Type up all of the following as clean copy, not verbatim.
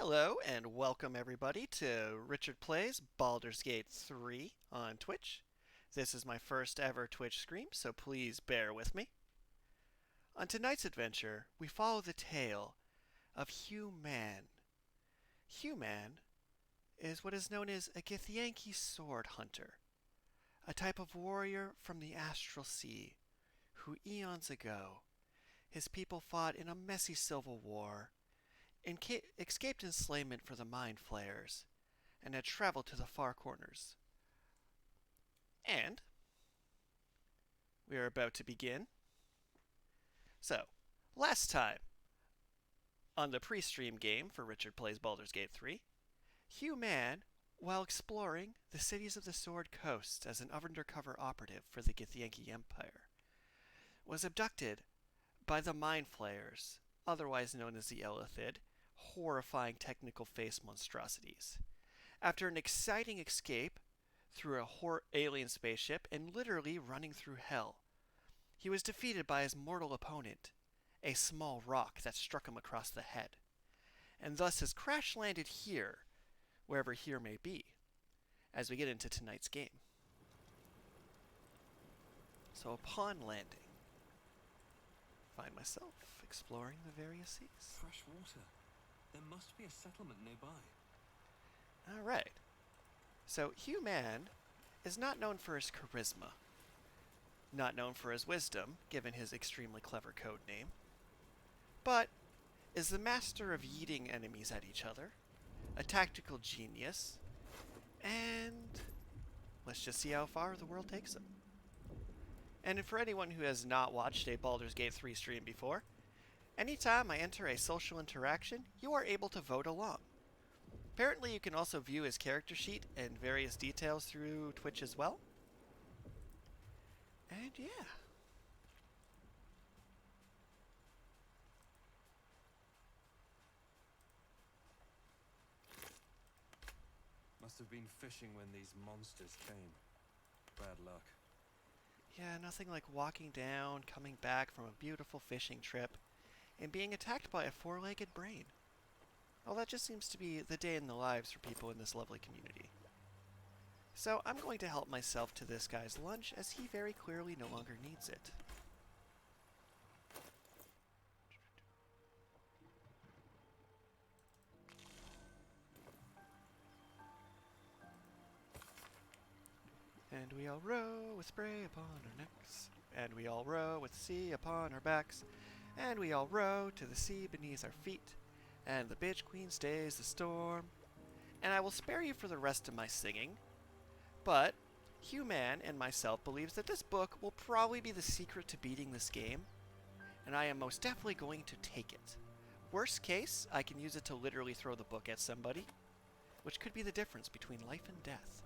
Hello and welcome everybody to Richard Plays Baldur's Gate 3 on Twitch. This is my first ever Twitch stream, so please bear with me. On tonight's adventure, we follow the tale of Hugh Man. Hugh Man is what is known as a Githyanki sword hunter, a type of warrior from the Astral Sea, who eons ago, his people fought in a messy civil war, escaped enslavement for the Mind Flayers, and had traveled to the far corners. And we are about to begin. So, last time on the pre-stream game for Richard Plays Baldur's Gate 3, Hugh Man, while exploring the cities of the Sword Coast as an undercover operative for the Githyanki Empire, was abducted by the Mind Flayers, otherwise known as the Elithid, horrifying technical face monstrosities. After an exciting escape through a alien spaceship and literally running through hell, he was defeated by his mortal opponent, a small rock that struck him across the head, and thus has crash landed here, wherever here may be, as we get into tonight's game. So upon landing, I find myself exploring the various seas. Fresh water. There must be a settlement nearby. Alright. So Hugh Man is not known for his charisma, not known for his wisdom, given his extremely clever code name, but is the master of yeeting enemies at each other, a tactical genius, and let's just see how far the world takes him. And for anyone who has not watched a Baldur's Gate 3 stream before, anytime I enter a social interaction, you are able to vote along. Apparently you can also view his character sheet and various details through Twitch as well. And yeah. Must have been fishing when these monsters came. Bad luck. Yeah, nothing like walking down, coming back from a beautiful fishing trip, and being attacked by a four-legged brain. Well, that just seems to be the day in the lives for people in this lovely community. So I'm going to help myself to this guy's lunch, as he very clearly no longer needs it. And we all row with spray upon our necks, and we all row with the sea upon our backs, and we all row to the sea beneath our feet, and the bitch queen stays the storm. And I will spare you for the rest of my singing, but Hugh Man and myself believes that this book will probably be the secret to beating this game, and I am most definitely going to take it. Worst case, I can use it to literally throw the book at somebody, which could be the difference between life and death.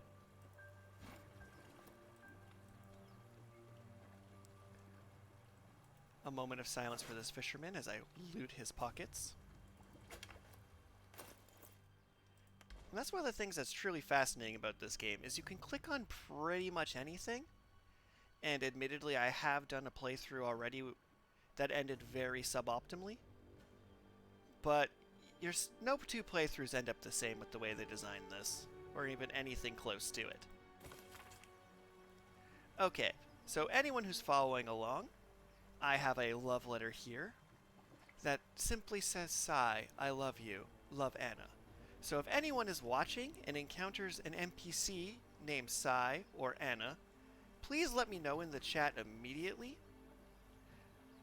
A moment of silence for this fisherman as I loot his pockets. And that's one of the things that's truly fascinating about this game, is you can click on pretty much anything. And admittedly, I have done a playthrough already that ended very suboptimally. But no two playthroughs end up the same with the way they designed this, or even anything close to it. Okay, so anyone who's following along, I have a love letter here that simply says, "Sigh, I love you, love Anna." So if anyone is watching and encounters an NPC named Sai or Anna, please let me know in the chat immediately,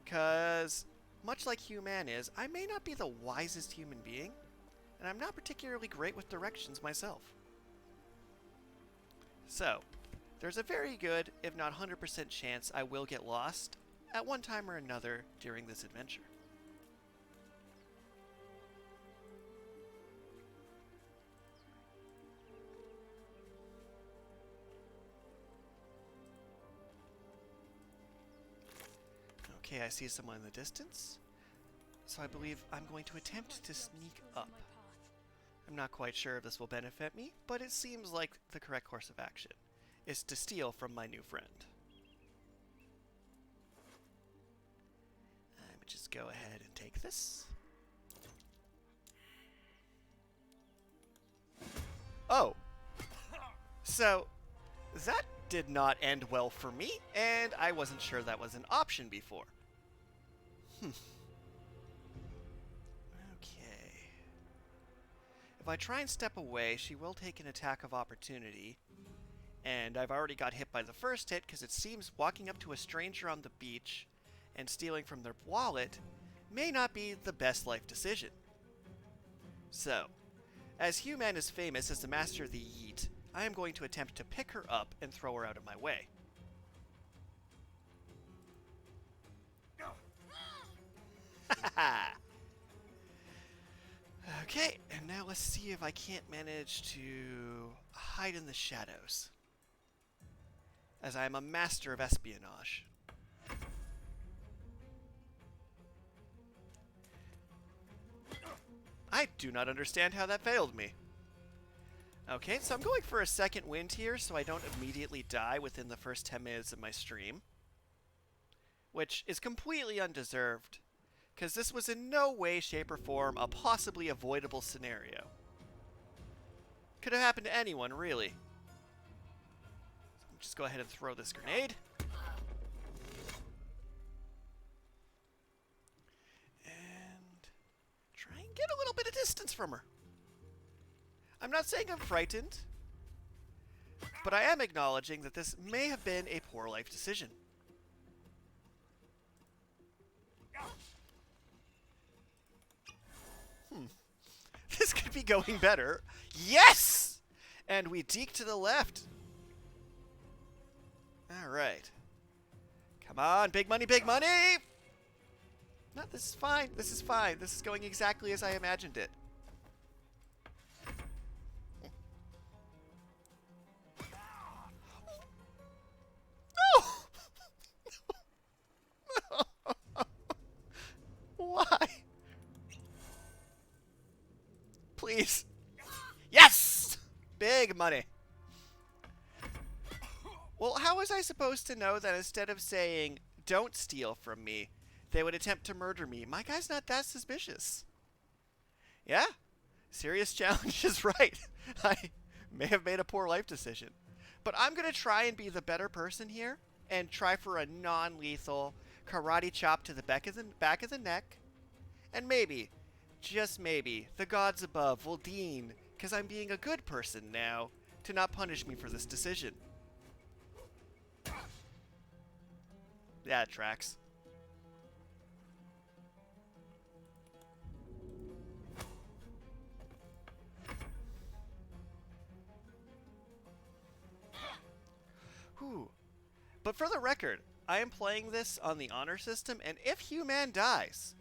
because much like Hugh Man is, I may not be the wisest human being, and I'm not particularly great with directions myself. So, there's a very good, if not 100% chance I will get lost at one time or another during this adventure. Okay, I see someone in the distance, so I believe I'm going to attempt to sneak up. I'm not quite sure if this will benefit me, but it seems like the correct course of action is to steal from my new friend. Let me just go ahead and take this. Oh, so that did not end well for me, and I wasn't sure that was an option before. Okay. If I try and step away, she will take an attack of opportunity. And I've already got hit by the first hit because it seems walking up to a stranger on the beach and stealing from their wallet may not be the best life decision. So, as Hugh-Man is famous as the master of the yeet, I am going to attempt to pick her up and throw her out of my way. Okay, and now let's see if I can't manage to hide in the shadows, as I am a master of espionage. I do not understand how that failed me. Okay, so I'm going for a second wind here so I don't immediately die within the first 10 minutes of my stream. Which is completely undeserved, because this was in no way, shape, or form a possibly avoidable scenario. Could have happened to anyone, really. So just go ahead and throw this grenade. And try and get a little bit of distance from her. I'm not saying I'm frightened, but I am acknowledging that this may have been a poor life decision. This could be going better. Yes! And we deke to the left. Alright. Come on, big money, big money! No, this is fine. This is fine. This is going exactly as I imagined it. No! Why? Please. Yes! Big money. Well, how was I supposed to know that instead of saying, don't steal from me, they would attempt to murder me? My guy's not that suspicious. Yeah, serious challenge is right. I may have made a poor life decision. But I'm going to try and be the better person here and try for a non-lethal karate chop to the back of the neck. And maybe, just maybe, the gods above will deign, because I'm being a good person now, to not punish me for this decision. Yeah, it tracks. Whew. But for the record, I am playing this on the honor system, and if Hugh-Man dies,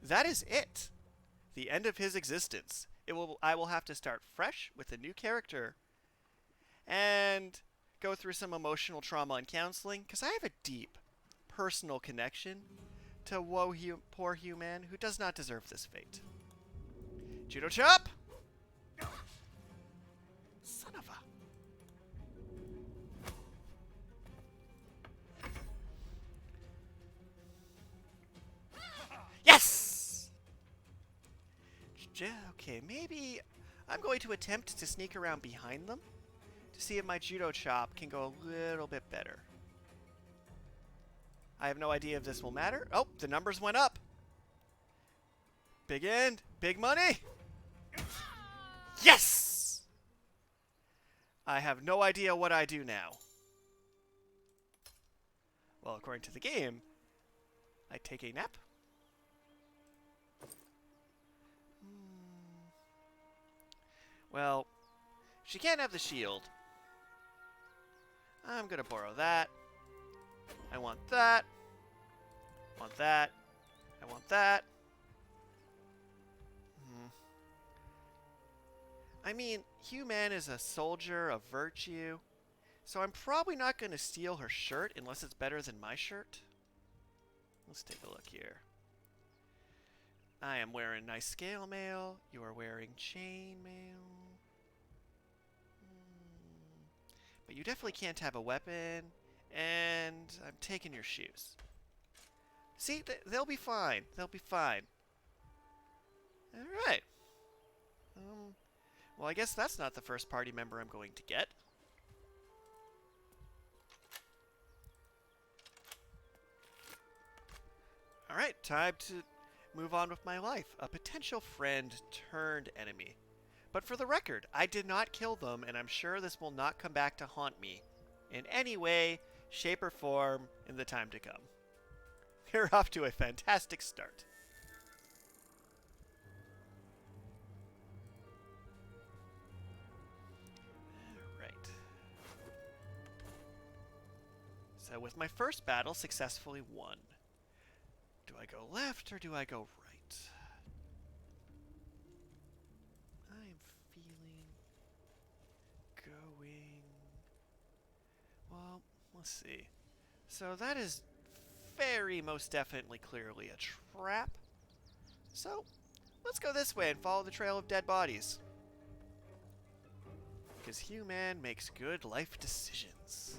that is it. The end of his existence. I will have to start fresh with a new character and go through some emotional trauma and counseling, because I have a deep personal connection to poor Hugh-Man, who does not deserve this fate. Judo chop! Son of a... Yes! Okay, maybe I'm going to attempt to sneak around behind them to see if my judo chop can go a little bit better. I have no idea if this will matter. Oh, the numbers went up. Big end, big money. Yes! I have no idea what I do now. Well, according to the game, I take a nap. Well, she can't have the shield. I'm gonna borrow that. I want that. Want that. I want that. I mean, Hugh-Man is a soldier of virtue, so I'm probably not going to steal her shirt unless it's better than my shirt. Let's take a look here. I am wearing nice scale mail. You are wearing chain mail. But you definitely can't have a weapon, and I'm taking your shoes. See, they'll be fine. They'll be fine. All right. Well, I guess that's not the first party member I'm going to get. Alright, time to move on with my life. A potential friend turned enemy. But for the record, I did not kill them, and I'm sure this will not come back to haunt me in any way, shape, or form in the time to come. We're off to a fantastic start. Alright. So with my first battle successfully won. Do I go left or do I go right? I'm feeling going... Well, let's see. So that is very most definitely clearly a trap. So let's go this way and follow the trail of dead bodies. Because Human makes good life decisions.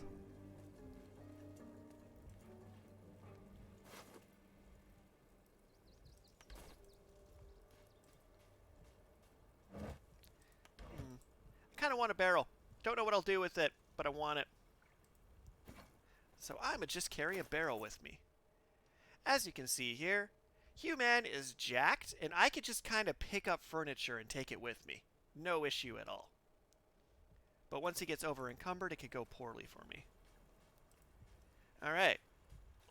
I kind of want a barrel. Don't know what I'll do with it, but I want it. So I'ma just carry a barrel with me. As you can see here, Human is jacked, and I could just kind of pick up furniture and take it with me. No issue at all. But once he gets over encumbered, it could go poorly for me. Alright,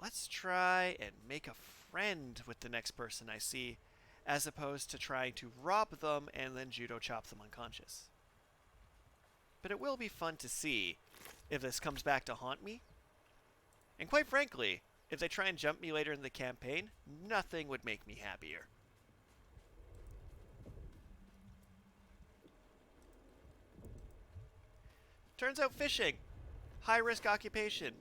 let's try and make a friend with the next person I see, as opposed to trying to rob them and then judo chop them unconscious. But it will be fun to see if this comes back to haunt me. And quite frankly, if they try and jump me later in the campaign, nothing would make me happier. Turns out fishing, high-risk occupation.